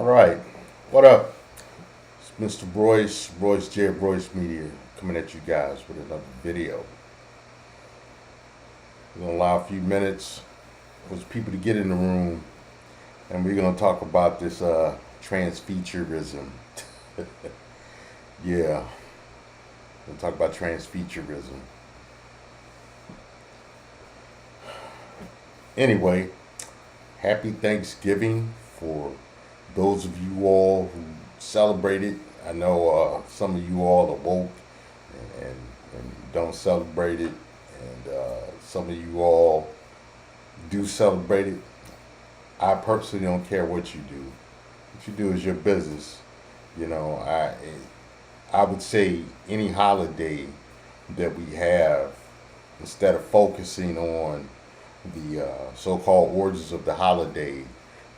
All right. What up? It's Mr. Royce J. Royce Media, coming at you guys with another video. We're going to allow a few minutes for people to get in the room, and we're going to talk about this Trans-Featurism. Yeah, we're going to talk about Trans-Featurism. Anyway, happy Thanksgiving for those of you all who celebrate it. I know some of you all are woke and don't celebrate it, and some of you all do celebrate it. I personally don't care what you do. What you do is your business. You know, I would say any holiday that we have, instead of focusing on the so-called origins of the holiday,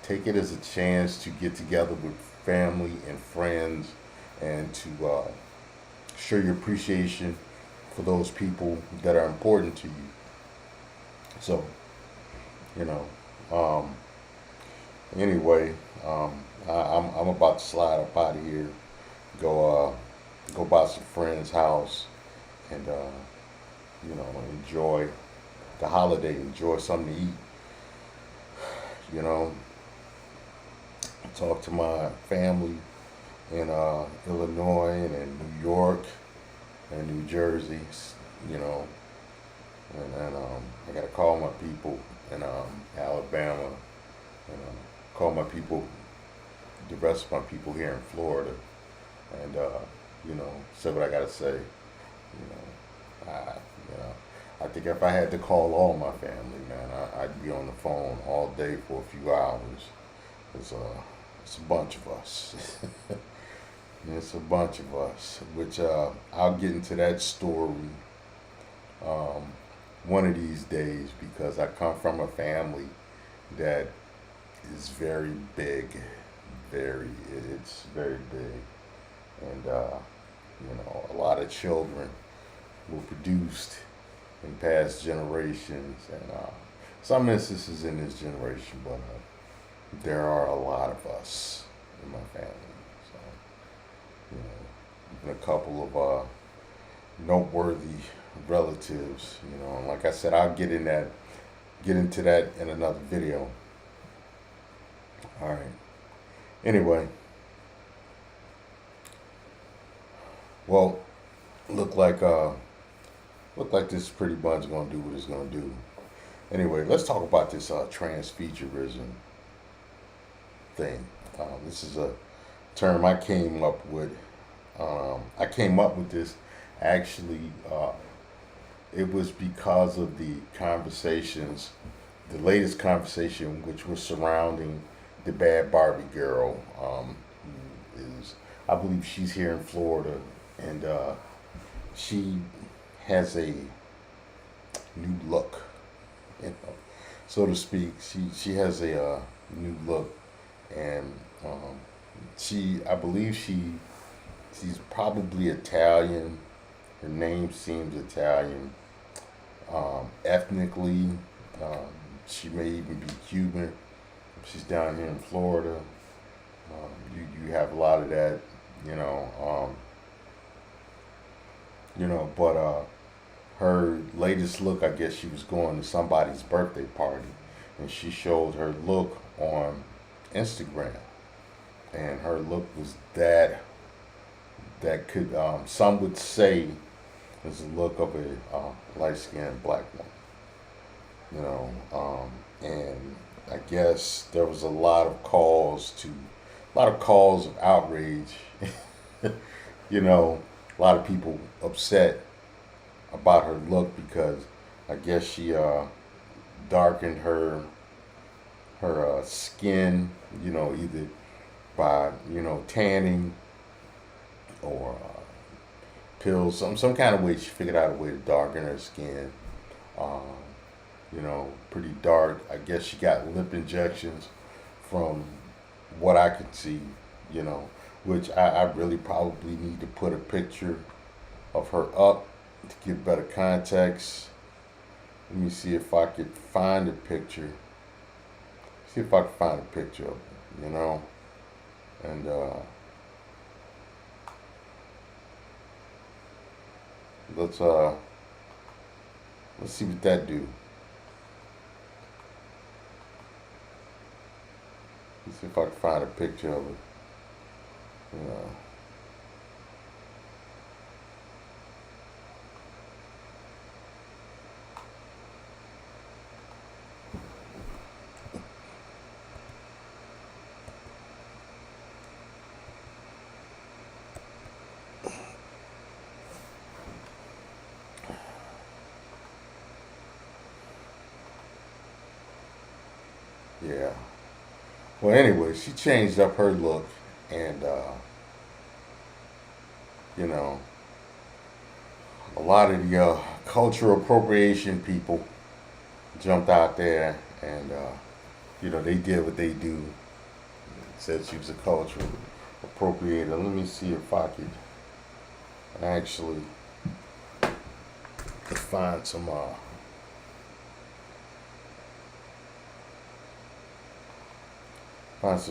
take it as a chance to get together with family and friends and to show your appreciation for those people that are important to you. So, you know, anyway, I'm about to slide up out of here, go by some friend's house, and enjoy the holiday, enjoy something to eat. You know, talk to my family in Illinois and in New York and New Jersey. You know, and I gotta call my people in Alabama, and call my people, the rest of my people here in Florida, and say what I gotta say. I think if I had to call all my family, man, I'd be on the phone all day for a few hours. It's a bunch of us. It's a bunch of us, which I'll get into that story one of these days, because I come from a family that is very big, it's very big, and a lot of children were produced in past generations, and some instances in this generation, but there are a lot of us in my family. So, even a couple of noteworthy relatives, and like I said, I'll get into that in another video. All right. Anyway, well, look like this is pretty much gonna do what it's gonna do. Anyway, let's talk about this Trans-Featurism thing. This is a term I came up with. I came up with this actually. It was because of the conversations, the latest conversation, which was surrounding the bad Barbie girl. Who is, I believe she's here in Florida, and she has a new look, so to speak. She has a new look, and I believe she's probably Italian. Her name seems Italian. Ethnically, she may even be Cuban. She's down here in Florida. You have a lot of that, but her latest look, I guess she was going to somebody's birthday party, and she showed her look on Instagram, and her look was that could, some would say, is the look of a light-skinned black woman. And I guess there was a lot of calls of outrage. A lot of people upset about her look, because I guess she darkened her skin, either by tanning or pills, some kind of way. She figured out a way to darken her skin. Pretty dark. I guess she got lip injections, from what I could see, which I really probably need to put a picture of her up to give better context. Let me see if I could find a picture. See if I can find a picture of her, And let's let's see what that do. Let's see if I can find a picture of it. Uh, yeah. Well, anyway, she changed up her look, and you know, a lot of the cultural appropriation people jumped out there, and you know, they did what they do. Said she was a cultural appropriator. Let me see if I could actually find some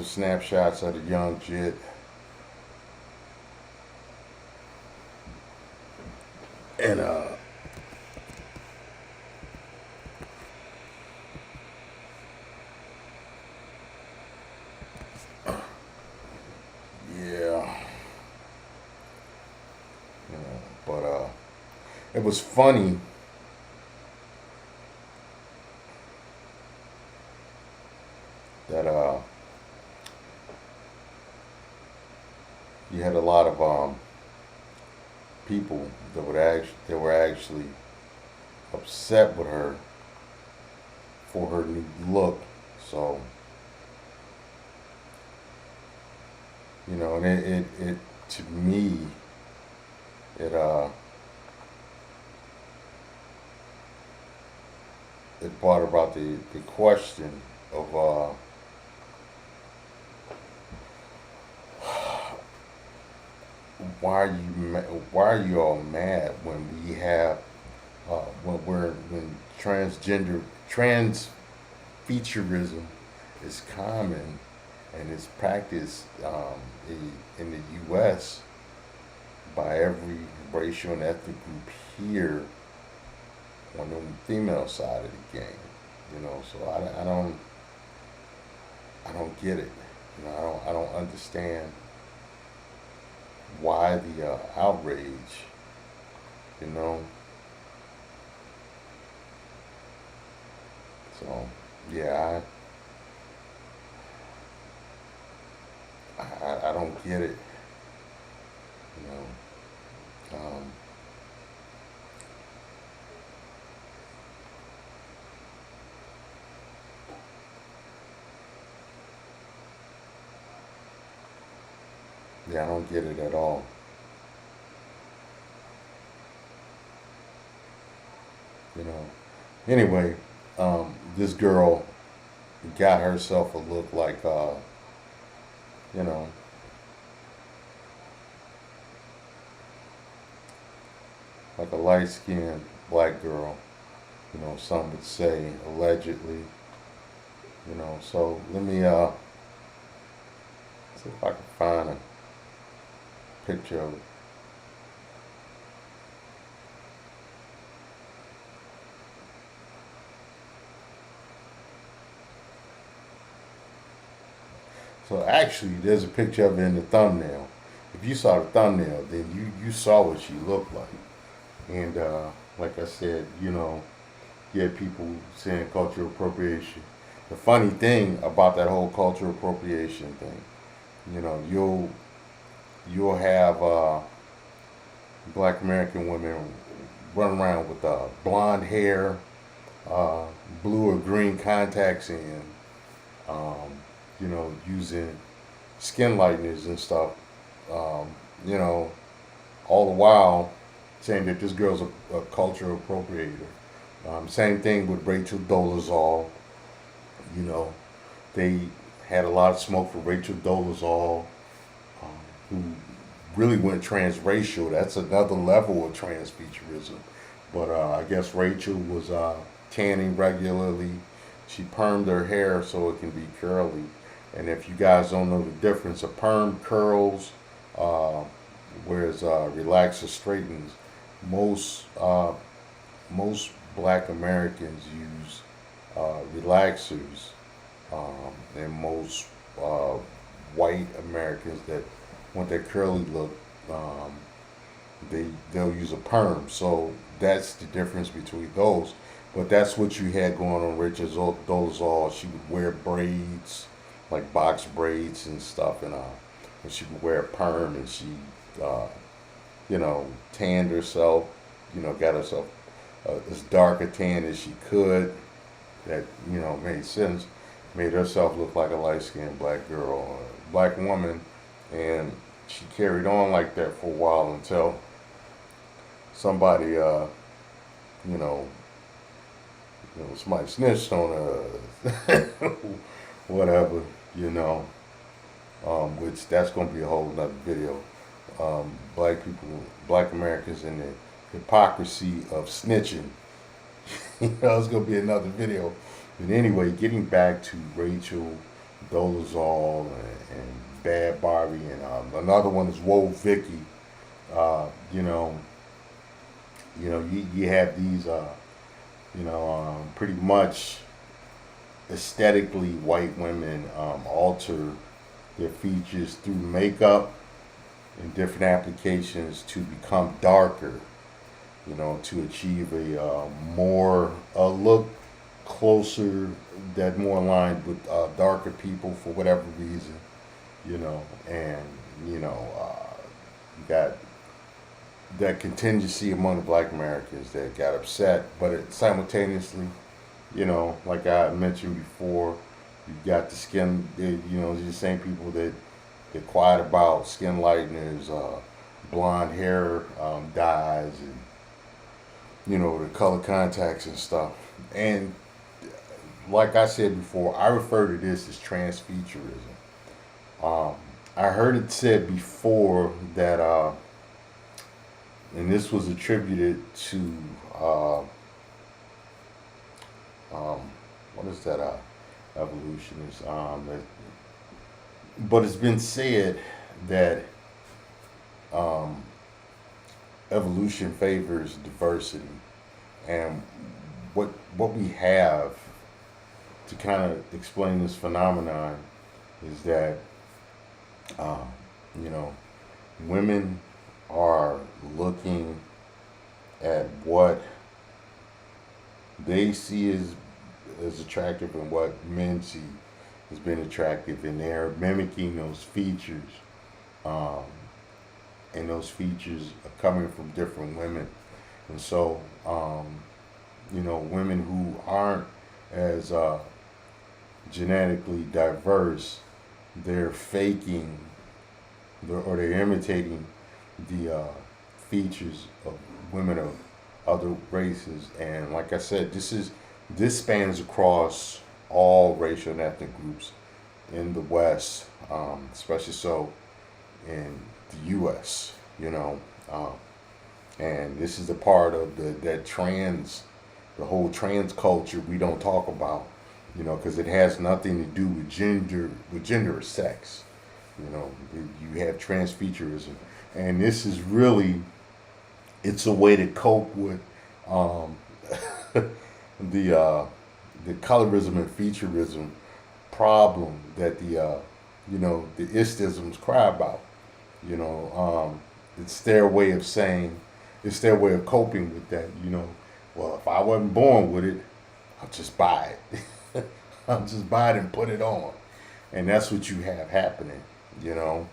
snapshots of the young jit. And yeah, you know, but it was funny that you had a lot of people that were actually upset with her for her new look. So you know, and it to me it it brought about the question of why are you all mad when we have when transfeaturism is common and is practiced in the U.S. by every racial and ethnic group here on the female side of the game, you know. So I don't get it, you know. I don't understand why the outrage, you know. So yeah, I don't get it, you know. Yeah, I don't get it at all. You know. Anyway, this girl got herself a look like, you know, like a light skinned black girl. You know, some would say allegedly. You know, so let me see if I can find a picture of it. So actually, there's a picture of her in the thumbnail. If you saw the thumbnail, then you saw what she looked like. And like I said, you know, you had people saying cultural appropriation. The funny thing about that whole cultural appropriation thing, you know, you'll have black American women run around with blonde hair, uh, blue or green contacts in, um, you know, using skin lighteners and stuff, um, you know, all the while saying that this girl's a cultural appropriator. Same thing with Rachel Dolezal. You know, they had a lot of smoke for Rachel Dolezal, who really went transracial. That's another level of transfeaturism. But I guess Rachel was tanning regularly. She permed her hair so it can be curly. And if you guys don't know the difference, a perm curls, uh, whereas relaxer straightens. Most most Black Americans use relaxers, and most uh, white Americans that want that curly look, um, they'll use a perm. So that's the difference between those. But that's what you had going on Rachel Dolezal. She would wear braids, like box braids and stuff, and she would wear a perm, and she, uh, tanned herself, got herself as dark a tan as she could. That made sense. Made herself look like a light-skinned black girl, a black woman, and she carried on like that for a while until somebody, you know, somebody snitched on her, whatever, which that's going to be a whole nother video. Black people, Black Americans, and the hypocrisy of snitching. It's going to be another video. But anyway, getting back to Rachel Dolezal and Bad Barbie, and another one is Whoa Vicky. You have these, pretty much aesthetically white women alter their features through makeup and different applications to become darker, to achieve a look closer, that more aligned with darker people for whatever reason, and you got that contingency among the Black Americans that got upset, but simultaneously, like I mentioned before, you got the skin, the same people that get quiet about skin lighteners, blonde hair dyes, and the color contacts and stuff. And like I said before, I refer to this as Trans-Featurism. I heard it said before that, and this was attributed to, what is that, evolutionist, but it's been said that evolution favors diversity, and what we have to kind of explain this phenomenon is that women are looking at what they see as attractive and what men see as being attractive, and they're mimicking those features, and those features are coming from different women. And so women who aren't as genetically diverse, they're faking, or they're imitating the features of women of other races. And like I said, this spans across all racial and ethnic groups in the West, especially so in the U.S. And this is a part of the whole trans culture we don't talk about, because it has nothing to do with gender or sex. You have Trans-Featurism, and this is really, it's a way to cope with the colorism and featureism problem that the istisms cry about. It's their way of saying, it's their way of coping with that. Well, if I wasn't born with it, I'll just buy it. I'll just buy it and put it on, and that's what you have happening. And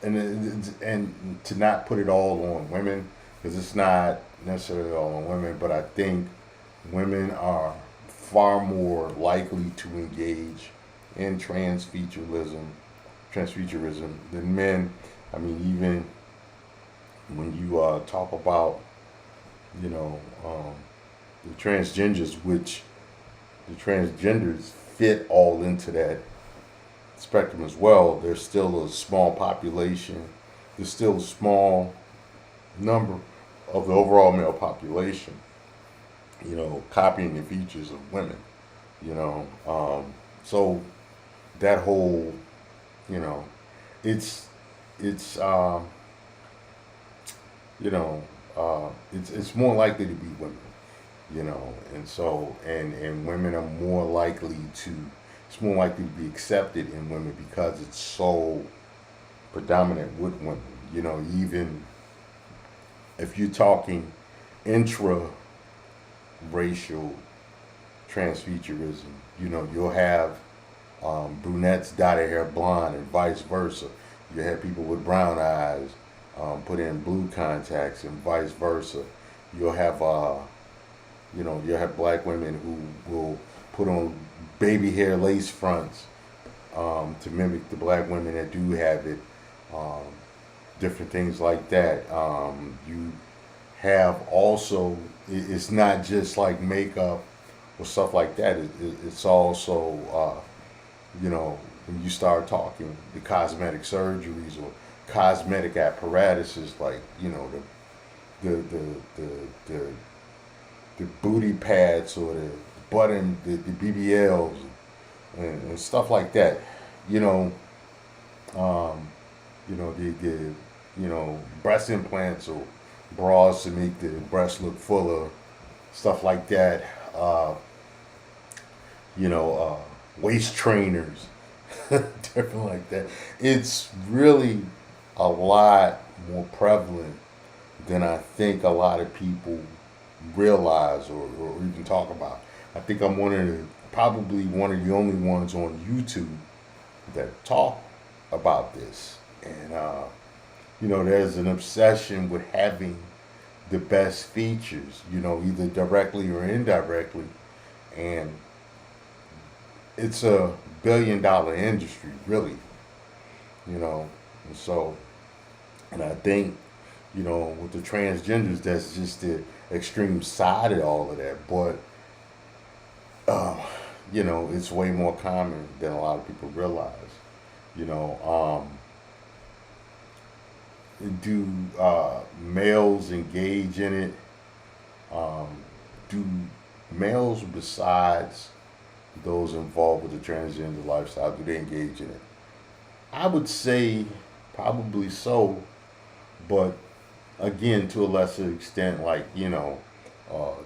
and to not put it all on women, because it's not necessarily all on women, but I think women are far more likely to engage in transfeaturism than men. I mean, even when you talk about, the transgenders, which the transgenders fit all into that spectrum as well, there's still a small population, there's still a small number of the overall male population copying the features of women, you know. So that whole, you know, it's it's you know it's more likely to be women, and so and women are more likely to it's more likely to be accepted in women because it's so predominant with women. Even if you're talking intra racial transfuturism, you'll have brunettes dye their hair blonde and vice versa. You have people with brown eyes put in blue contacts and vice versa. You'll have you'll have black women who will put on baby hair lace fronts to mimic the black women that do have it. Um, Different things like that. You have also, it's not just like makeup or stuff like that. It's also, when you start talking the cosmetic surgeries or cosmetic apparatuses, like, the, the, the, the, the booty pads or the button, the BBLs and stuff like that. You know, um, breast implants or bras to make the breast look fuller, stuff like that. Uh, Waist trainers, different like that. It's really a lot more prevalent than I think a lot of people realize or even talk about. I think I'm probably one of the only ones on YouTube that talk about this. And, there's an obsession with having the best features, either directly or indirectly. And it's a $1 billion industry, really, And so, and I think, with the transgenders, that's just the extreme side of all of that. But, it's way more common than a lot of people realize. You know, do males engage in it? Do males, besides those involved with the transgender lifestyle, do they engage in it? I would say probably so, but again, to a lesser extent, like, the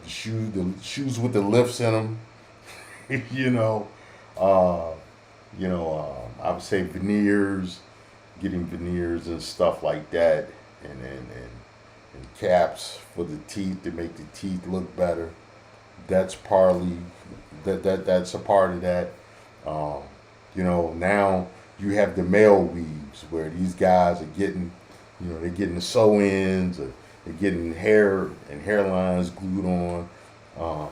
shoes with the lifts in them, you know, uh, I would say veneers, getting veneers and stuff like that, and caps for the teeth to make the teeth look better. That's partly that's a part of that. Um, Now you have the male weaves where these guys are getting, they're getting the sew-ins, or they're getting hair and hairlines glued on. Uh,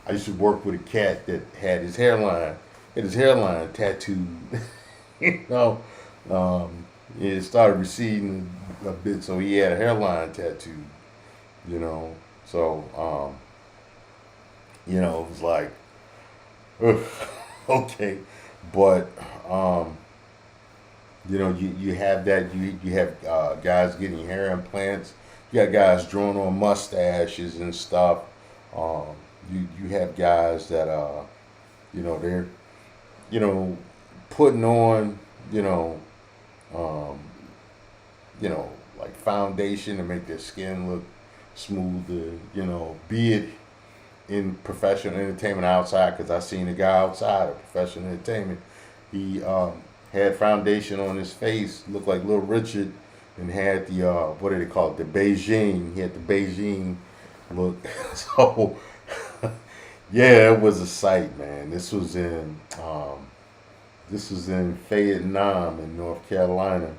I used to work with a cat that had his hairline tattooed. you know, it started receding a bit, so he had a hairline tattoo. You know, so it was like, ugh, okay, but you have that. You have guys getting hair implants. You got guys drawing on mustaches and stuff. Um, you have guys that they're you know putting on you know um, like foundation to make their skin look smoother. Be it in professional entertainment outside, because I seen a guy outside of professional entertainment. He had foundation on his face, looked like Little Richard, and had the what do they call it? The Beijing. He had the Beijing look. So yeah, it was a sight, man. This was in Vietnam in North Carolina,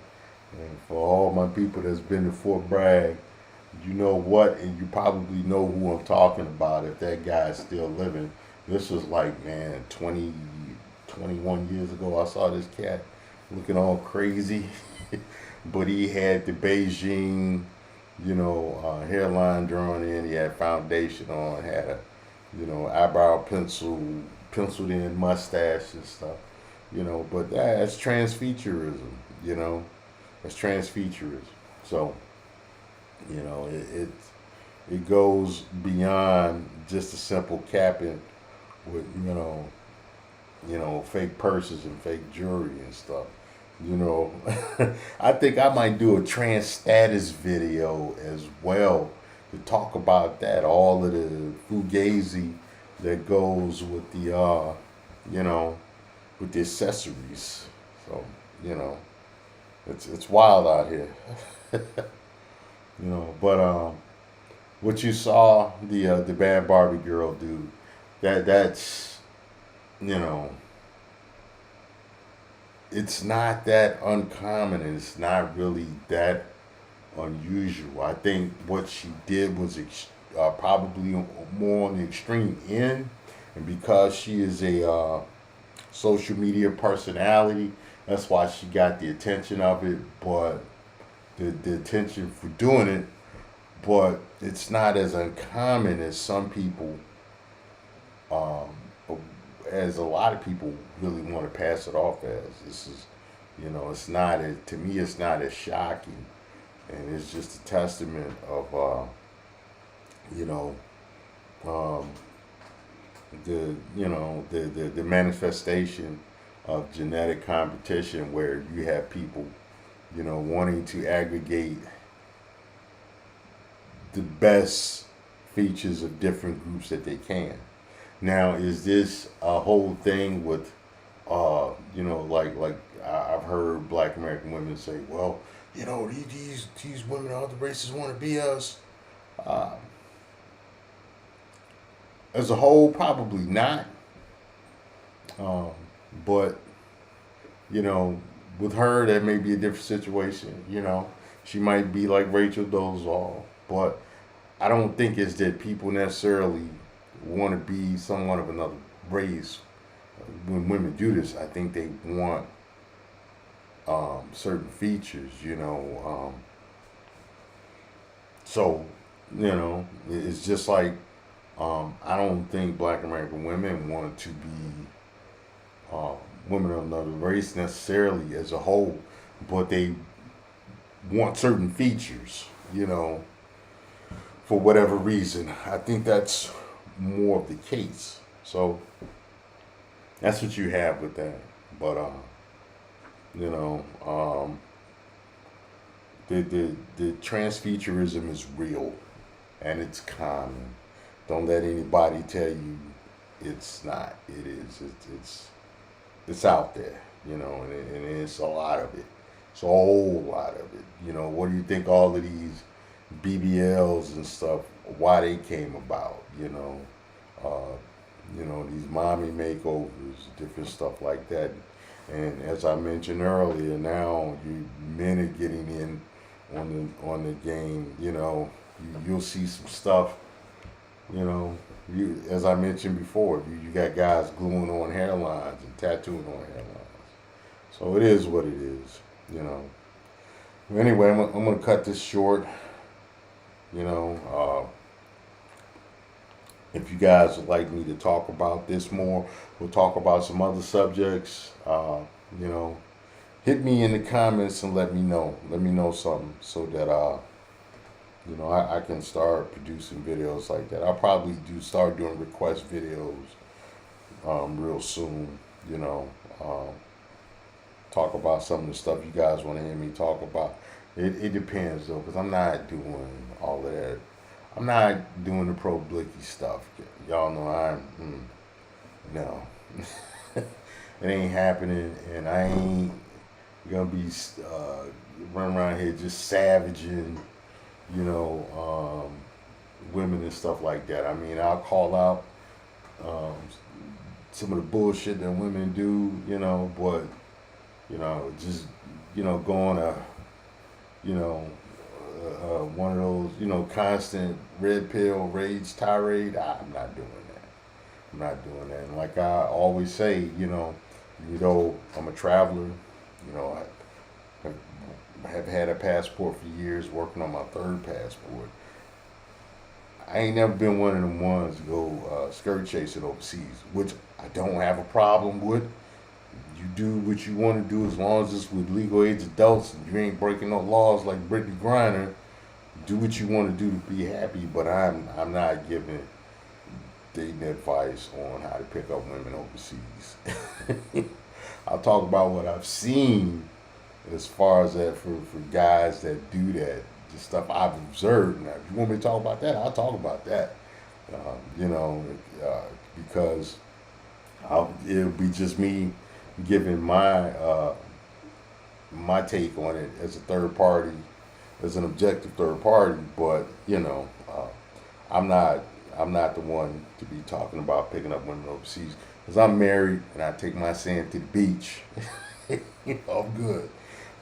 and for all my people that's been to Fort Bragg, you know what, and you probably know who I'm talking about if that guy's still living. This was like, man, 20, 21 years ago. I saw this cat looking all crazy, but he had the Beijing, hairline drawn in. He had foundation on, had a, eyebrow penciled in mustache and stuff. But that's transfeaturism. You know, that's transfeaturism. So, it it goes beyond just a simple capping with fake purses and fake jewelry and stuff. You know, I think I might do a trans status video as well to talk about that. All of the fugazi that goes with the you know, with the accessories. So it's wild out here. But what you saw the bad Barbie girl do, that's you know, it's not that uncommon, and it's not really that unusual. I think what she did was probably more on the extreme end, and because she is a social media personality, that's why she got the attention of it. But the attention for doing it, but it's not as uncommon as some people, um, as a lot of people really want to pass it off as. This is, it's not as, to me, it's not as shocking, and it's just a testament of, you know, um, the manifestation of genetic competition, where you have people, wanting to aggregate the best features of different groups that they can. Now, is this a whole thing with, like I've heard Black American women say, well, these women of other races want to be us. Uh, as a whole, probably not. Um, but with her, that may be a different situation. She might be like Rachel Dolezal, but I don't think it's that people necessarily want to be someone of another race. When women do this, I think they want certain features. So it's just like, I don't think Black American women want to be women of another race necessarily as a whole, but they want certain features, for whatever reason. I think that's more of the case. So that's what you have with that. But the Trans-Featurism is real, and it's common. Don't let anybody tell you it's not. It is. It's out there, and it's a lot of it. It's a whole lot of it. What do you think all of these BBLs and stuff, why they came about? These mommy makeovers, different stuff like that. And as I mentioned earlier, now men are getting in on the game. You'll see some stuff. As I mentioned before, you got guys gluing on hairlines and tattooing on hairlines. So it is what it is. Anyway, I'm gonna cut this short. If you guys would like me to talk about this more, we'll talk about some other subjects. Hit me in the comments and let me know. Let me know something so that I can start producing videos like that. I'll probably start doing request videos real soon. Talk about some of the stuff you guys want to hear me talk about. It depends though, because I'm not doing all of that. I'm not doing the pro blicky stuff. Y'all know no. It ain't happening, and I ain't gonna be running around here just savaging, women and stuff like that. I mean, I'll call out some of the bullshit that women do, but just going one of those, constant red pill rage tirade. I'm not doing that. I'm not doing that. And like I always say, I'm a traveler. I have had a passport for years, working on my third passport. I ain't never been one of them ones to go skirt chasing overseas, which I don't have a problem with. You do what you want to do as long as it's with legal age adults and you ain't breaking no laws like Brittany Griner. do what you want to do to be happy, but I'm not giving dating advice on how to pick up women overseas. I'll talk about what I've seen as far as that for guys that do that, the stuff I've observed. Now, if you want me to talk about that, I'll talk about that. You know, because it'll be just me giving my take on it as a third party, as an objective third party. But I'm not I'm not the one to be talking about picking up women overseas because I'm married and I take my sand to the beach. I'm good.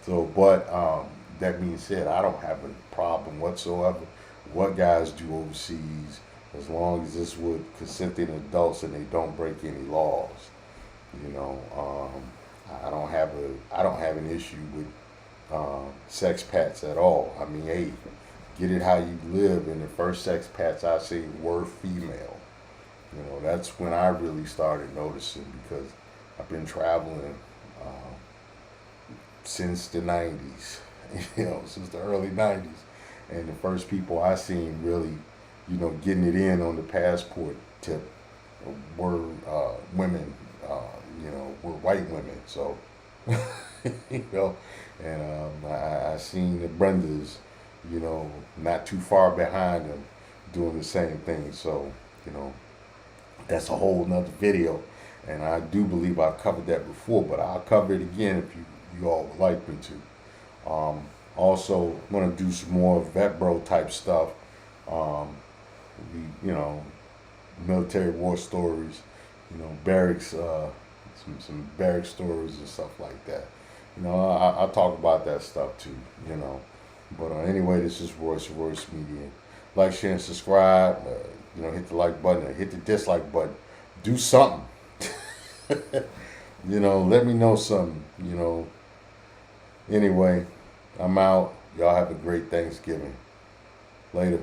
So, but that being said, I don't have a problem whatsoever what guys do overseas as long as it's with consenting adults and they don't break any laws. You know, I don't have an issue with sex pets at all. I mean, hey, get it how you live. And the first sex pets I say were female. You know, that's when I really started noticing because I've been traveling since the '90s. You know, since the early '90s, and the first people I seen really, getting it in on the passport tip were women. Were white women. So, you know, and I seen the Brendas, not too far behind them, doing the same thing. So, that's a whole nother video, and I do believe I covered that before, but I'll cover it again if you all would like me to. Also, I'm gonna do some more vet bro type stuff. We, military war stories, barracks, some barracks stories and stuff like that. I'll talk about that stuff too. But anyway, this is Royce Media. Like, share, and subscribe. Hit the like button or hit the dislike button. Do something. Let me know something. Anyway, I'm out. Y'all have a great Thanksgiving. Later.